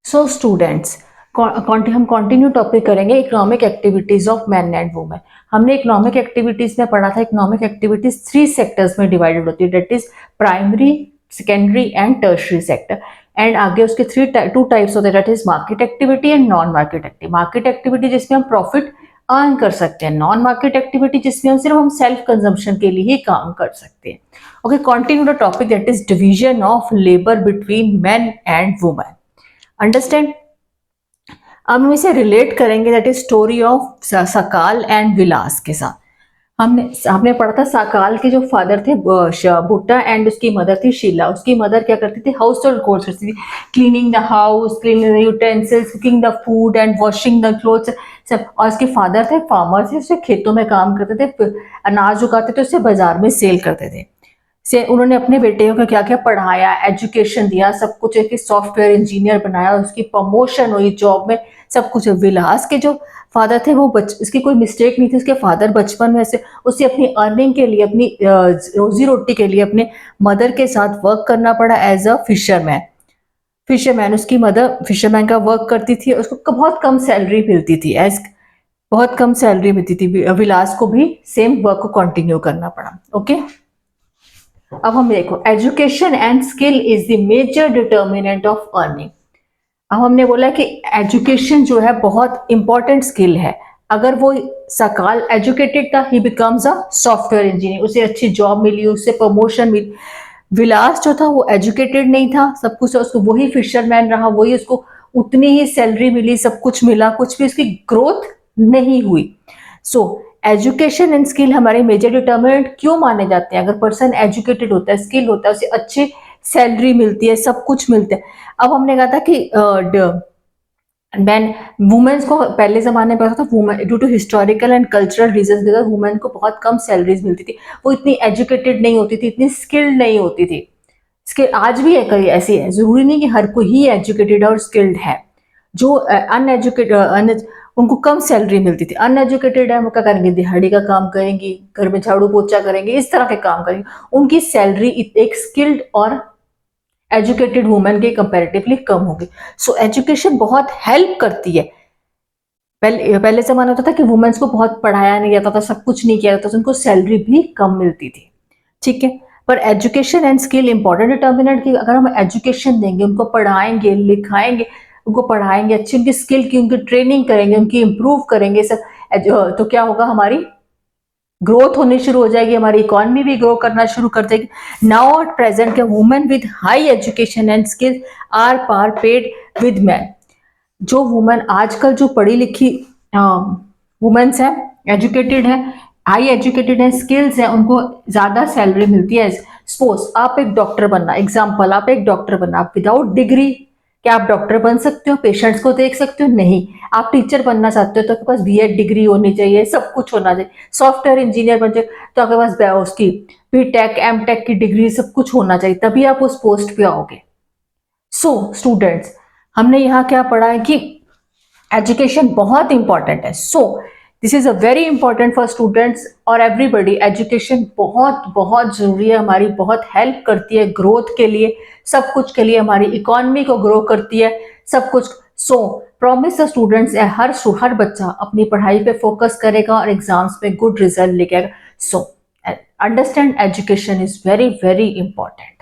So students, हम continue topic करेंगे economic activities of man and women. हमने economic activities में पढ़ा था इकोनॉमिक एक्टिविटीज 3 सेक्टर्स में डिवाइडेड होती है, that is primary, secondary and tertiary sector. And आगे उसके टू टाइप्स होते हैं, that is market activity and non market activity. Market activity जिसमें हम प्रॉफिट अर्न कर सकते हैं, नॉन मार्केट एक्टिविटी जिसमें हम सेल्फ कंजम्पशन के लिए ही काम कर सकते हैं। Okay, continue the topic, that is division of labour between main and women. Understand. अब हम इसे रिलेट करेंगे, दैट इज स्टोरी ऑफ सकाल एंड विलास के साथ। हमने पढ़ा था सकाल के जो फादर थे भुट्टा एंड उसकी मदर थी शीला। उसकी मदर क्या करती थी, हाउस होल्ड कोर्स करती थी, cleaning the house, cleaning the utensils, cooking the food and washing the clothes सब। और उसके फादर थे फार्मर थे, उससे खेतों में काम करते थे, अनाज उगाते थे, उससे बाजार में सेल करते थे। से उन्होंने अपने बेटे को क्या क्या पढ़ाया, एजुकेशन दिया, सब कुछ, एक सॉफ्टवेयर इंजीनियर बनाया, उसकी प्रमोशन हुई जॉब में, सब कुछ। विलास के जो फादर थे वो इसकी कोई मिस्टेक नहीं थी, उसके फादर बचपन में से उसे अपनी अर्निंग के लिए, अपनी रोजी रोटी के लिए अपने मदर के साथ वर्क करना पड़ा एज अ फिशरमैन। उसकी मदर फिशरमैन का वर्क करती थी, उसको बहुत कम सैलरी मिलती थी, बहुत कम सैलरी मिलती थी। विलास को भी सेम वर्क को कंटिन्यू करना पड़ा। ओके, अब हम देखो, education and skill is the major determinant of earning. अब हमने बोला कि एजुकेशन जो है बहुत इंपॉर्टेंट स्किल है। अगर वो सकाल एजुकेटेड था, ही बिकम्स अ सॉफ्टवेयर इंजीनियर, उसे अच्छी जॉब मिली, उसे प्रमोशन मिली। विलास जो था वो एजुकेटेड नहीं था, सब कुछ उसको, वही फिशरमैन रहा, वही उसको उतनी ही सैलरी मिली, सब कुछ मिला, कुछ भी उसकी ग्रोथ नहीं हुई। सो एजुकेशन एंड स्किल हमारे मेजर डिटर्मिनेंट क्यों माने जाते हैं? अगर पर्सन एजुकेटेड होता है, स्किल होता है, उसे अच्छी सैलरी मिलती है, सब कुछ मिलता है। अब हमने कहा था कि मैन वुमेन्स को पहले जमाने में था, women due to historical and cultural reason women को बहुत कम सैलरीज मिलती थी, वो इतनी एजुकेटेड नहीं होती थी, इतनी स्किल्ड नहीं होती थी। स्किल आज भी है, कई ऐसी है, जरूरी नहीं कि हर कोई ही एजुकेटेड और स्किल्ड है। जो अनएजुकेटेड उनको कम सैलरी मिलती थी, अनएजुकेटेड है, वो क्या करेंगे, दिहाड़ी का काम करेंगी, घर में झाड़ू पोछा करेंगे, इस तरह के काम करेंगे, उनकी सैलरी एक स्किल्ड और एजुकेटेड वुमेन के कंपैरेटिवली कम होगी। सो एजुकेशन बहुत हेल्प करती है। पहले जमाना होता था कि वुमेन्स को बहुत पढ़ाया नहीं जाता था, सब कुछ नहीं किया जाता था, उनको सैलरी भी कम मिलती थी, ठीक है। पर education and skill important determinant की, अगर हम एजुकेशन देंगे, उनको पढ़ाएंगे लिखाएंगे, उनको पढ़ाएंगे, अच्छी उनकी स्किल की उनकी ट्रेनिंग करेंगे, उनकी इंप्रूव करेंगे सब, तो क्या होगा, हमारी ग्रोथ होनी शुरू हो जाएगी, हमारी इकोनॉमी भी ग्रो करना शुरू कर देगी। Now at present women with high education and skills are par paid with man. जो वुमेन आजकल जो पढ़ी लिखी वुमेन्स है, एजुकेटेड है, हाई एजुकेटेड है, स्किल्स है, उनको ज्यादा सैलरी मिलती है। सपोज आप एक डॉक्टर बनना, एग्जाम्पल, आप एक डॉक्टर बनना, आप विदाउट डिग्री क्या आप डॉक्टर बन सकते हो, पेशेंट्स को देख सकते हो? नहीं। आप टीचर बनना चाहते हो तो आपके पास बीएड डिग्री होनी चाहिए, सब कुछ होना चाहिए। सॉफ्टवेयर इंजीनियर बन चाहिए तो आपके पास उसकी बीटेक एमटेक की डिग्री, सब कुछ होना चाहिए, तभी आप उस पोस्ट पे आओगे। सो स्टूडेंट्स, हमने यहाँ क्या पढ़ा है कि एजुकेशन बहुत इंपॉर्टेंट है। So this is a very important for students और एवरीबडी। एजुकेशन बहुत बहुत जरूरी है, हमारी बहुत हेल्प करती है ग्रोथ के लिए, सब कुछ के लिए, हमारी इकोनॉमी को ग्रो करती है, सब कुछ। सो प्रॉमिस द स्टूडेंट्स, हर बच्चा अपनी पढ़ाई पे फोकस करेगा और एग्जाम्स में गुड रिजल्ट लेके आएगा। So understand, education is very very important.